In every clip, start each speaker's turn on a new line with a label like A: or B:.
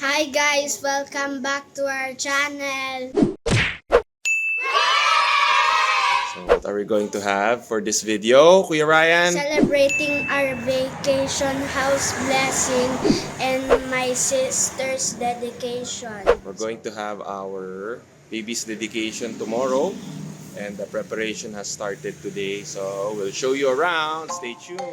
A: Hi guys, welcome back to our channel.
B: So what are we going to have for this video, Kuya Ryan?
A: Celebrating our vacation house blessing and my sister's dedication.
B: We're going to have our baby's dedication tomorrow, and the preparation has started today. So we'll show you around. Stay tuned.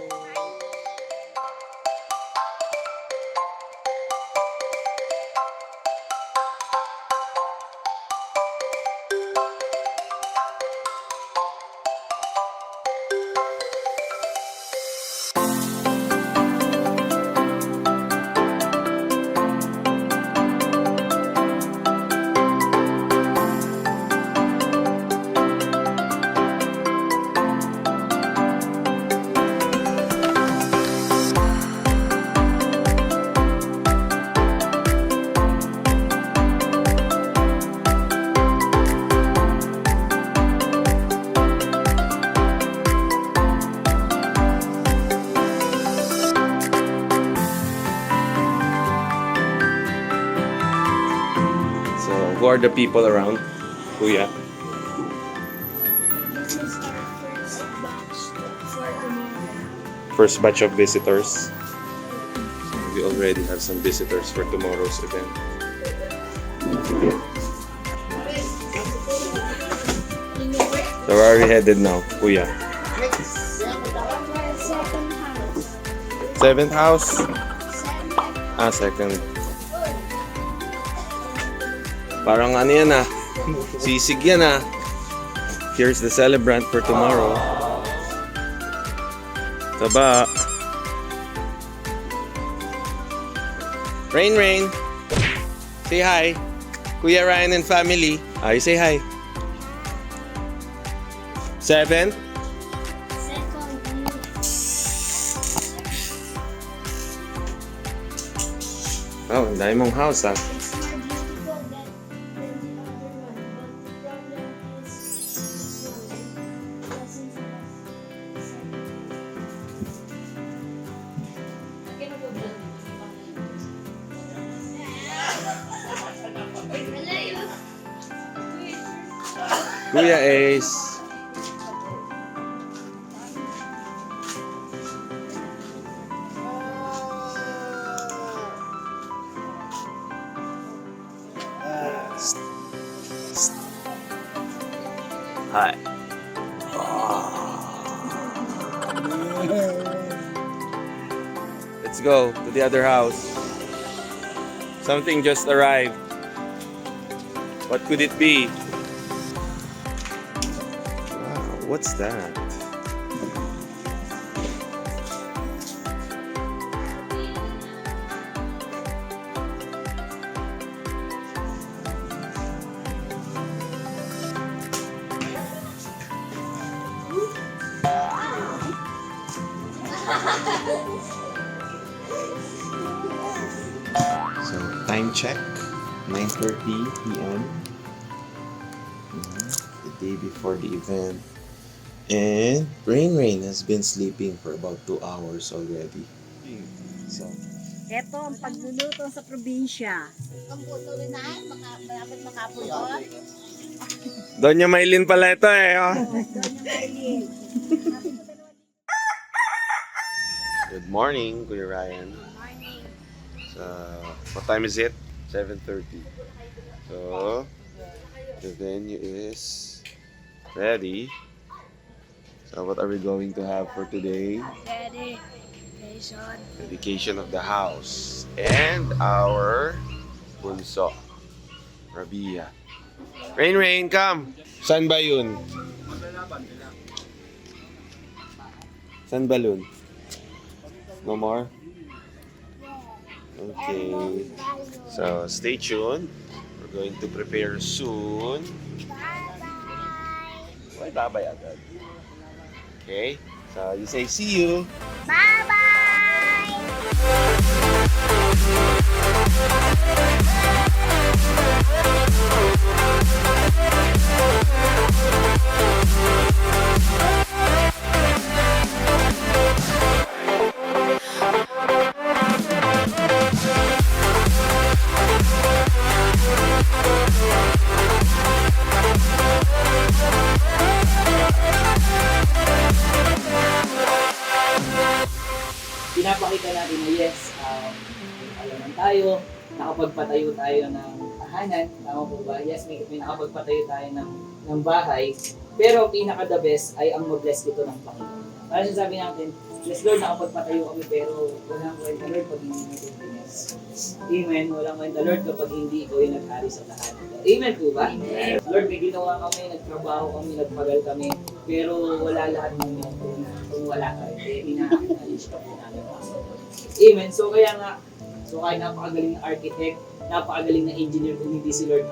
B: Who are the people around, Kuya?
A: This is our first batch for tomorrow.
B: First batch of visitors. We already have some visitors for tomorrow's event. So where are we headed now, Kuya?
A: Second house.
B: Seventh house? Second. Parang ano yan sisig yan Here's the celebrant for tomorrow. Taba. Rain. Say hi. Kuya Ryan and family. You say hi. Seventh?
A: Second.
B: Oh, ang dami mong house
A: It's more beautiful than the other one, but the problem is this one doesn't
B: Kuya Ace. Hi. Let's go to the other house. Something just arrived. What could it be? Wow, what's that? So, time check, 9:30 p.m. The day before the event. And Rain has been sleeping for about 2 hours already. So,
C: Ito ang pagluluto sa probinsya.
B: Doña Maylin pala ito Good morning, Kuya Ryan.
A: morning.
B: So, what time is it? 7:30. So, the venue is ready. So, what are we going to have for today?
A: Dedication.
B: Dedication of the house and our bunso, Rabia. Rain, come! San ba yun? San balloon? No more? Okay. So, stay tuned. We're going to prepare soon. Bye-bye. Bye-bye agad. Okay? So, you say see you.
D: tayo, nakapagpatayo tayo ng tahanan, tama po ba? Yes, may nakapagpatayo tayo ng bahay, pero pinaka-the best ay ang mag-bless dito ng Panginoon. Para sabi natin, yes Lord, nakapagpatayo kami pero walang kwenta Lord pag hindi mo ito bless. Amen. Walang kwenta Lord kapag hindi ikaw yung nag-ari sa tahanan. Amen po ba? Amen. Lord, may ginawa kami, nagtrabaho kami, nagpagal kami, pero wala lahat ng yun kung wala ka. Ina-acknowledge ka po namin. Amen. So kaya nga, kahit napakagaling na architect, napakagaling na engineer, kung hindi si Lord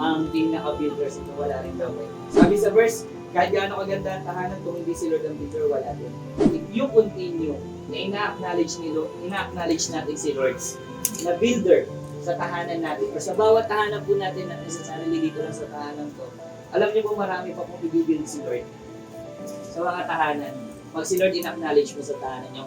D: ang pinaka-builders, ito wala rin daw. Sabi sa verse, kahit gaano kaganda ang tahanan, kung hindi si Lord ang builder, wala din. If you continue na ina-acknowledge natin si Lord na builder sa tahanan natin, o sa bawat tahanan po natin na sa sarili dito lang sa tahanan ko, alam niyo po marami pa pong i-build si Lord sa mga tahanan. Pag si Lord in-acknowledge mo sa tahanan niyo,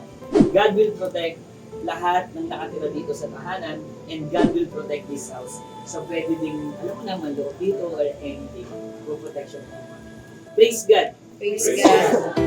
D: God will protect lahat ng nakatira dito sa tahanan, and God will protect this house. So pwede ding, alam mo naman, loob dito or anything, for protection naman. Praise God!
C: Praise God.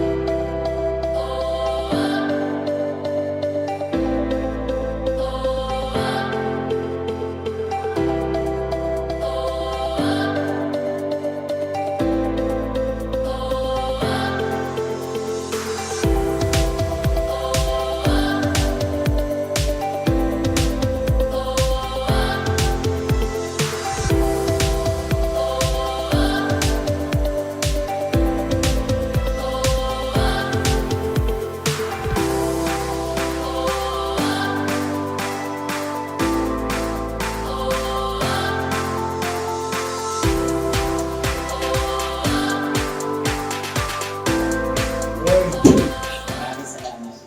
D: Lord, maraming salamat.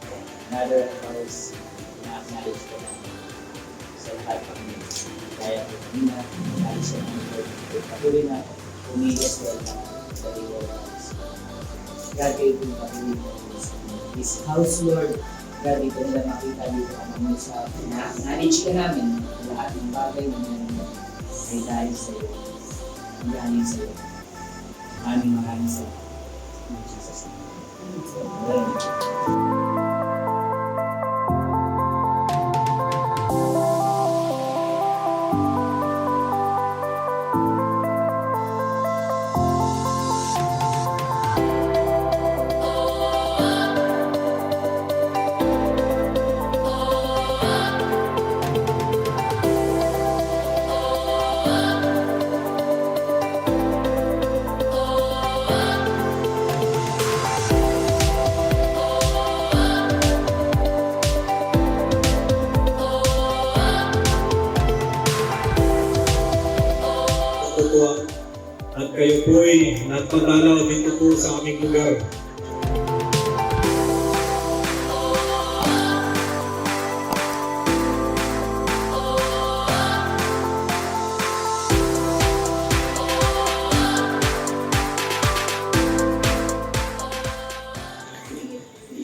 D: Another house na acknowledge ko na sa lahat ng kaya ko kanina, acknowledge ko ng Lord. Patuloy na pumili as well na sa Lord house. God, kayo po patuloy na this house, Lord. God, ito nila makita dito kami sa na-acknowledge ka namin lahat ng bagay na nangyayari ay dahil sa iyo. Ang galing sa iyo. Maraming salamat. In Jesus' name. Amen.
E: Totoo at kayo po'y nagpadalaw dito po sa aming lugar.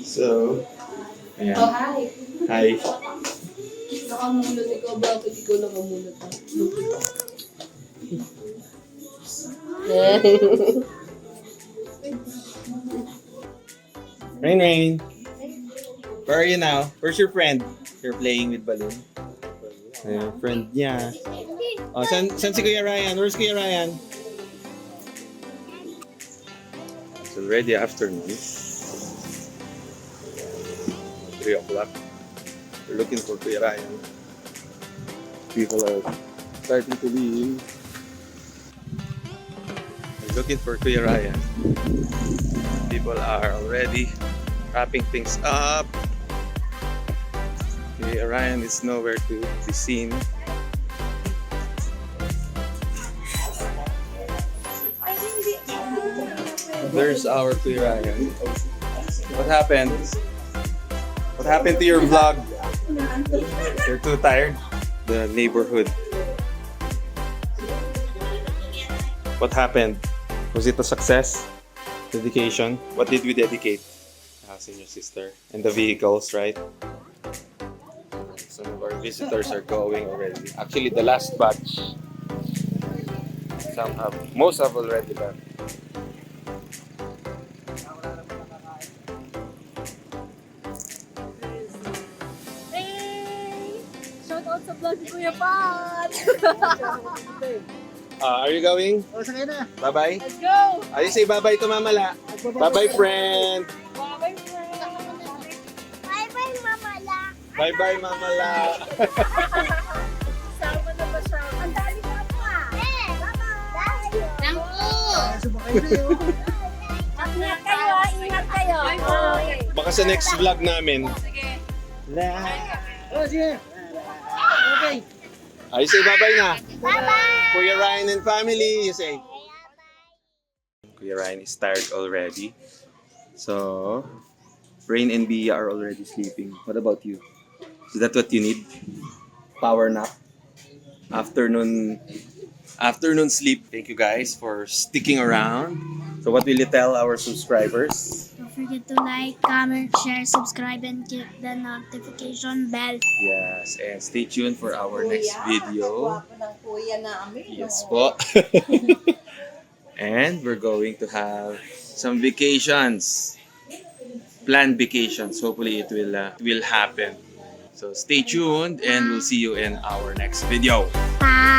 B: So, ayan.
A: Oh, hi.
B: Hi.
A: Nakamulot ikaw, bakit ikaw nakamulot?
B: Rain Rain. Where are you now? Where's your friend? You're playing with balloon. Ayun, friend niya. Oh, san si Kuya Ryan? Where's Kuya Ryan? It's already afternoon. 3 o'clock. We're looking for Kuya Ryan. People are starting to leave. We're looking for Kuya Ryan. People are already wrapping things up. Kuya Ryan is nowhere to be seen. There's our Kuya Ryan. What happened? What happened to your vlog? You're too tired? The neighborhood. What happened? Was it a success? Dedication? What did we dedicate? The house and your sister. And the vehicles, right? Some of our visitors are going already. Actually, the last batch. Most have already left.
C: Hey! Shout out sa vlog si Kuya Pat.
B: Are you going?
F: O, sakay na.
B: Bye-bye.
C: Let's go!
B: Ayun, say bye-bye to Mama La. Bye-bye, friend.
C: Bye-bye, friend.
A: Bye-bye, Mama La.
B: Bye-bye, Mama La.
C: Sama na ba siya? Ang dali na po ah.
A: Bye-bye.
F: Sumakay na yun.
C: Ingat kayo ah. Ingat kayo. Okay.
B: Baka sa next vlog namin.
F: O, sige. Okay.
B: Ayun, say bye-bye na.
A: Bye-bye.
B: Kuya Ryan and family, you say. Kuya Ryan is tired already. So, Rain and Bia are already sleeping. What about you? Is that what you need? Power nap? Afternoon sleep. Thank you guys for sticking around. So what will you tell our subscribers?
A: Don't forget to like, comment, share, subscribe, and click the notification bell.
B: Yes, and stay tuned for our next video.
C: Gwapo ng kuya namin.
B: Yes po. And we're going to have some vacations. Planned vacations. Hopefully it will happen. So stay tuned and we'll see you in our next video.
A: Bye.